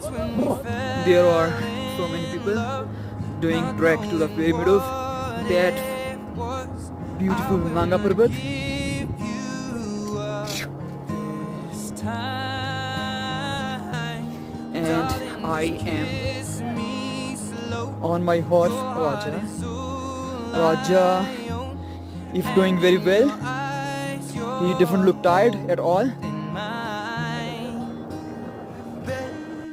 There are so many people doing trek to the pyramid of that beautiful Nanga Parbat. And I am on my horse Raja. Raja is doing very well. He doesn't look tired at all.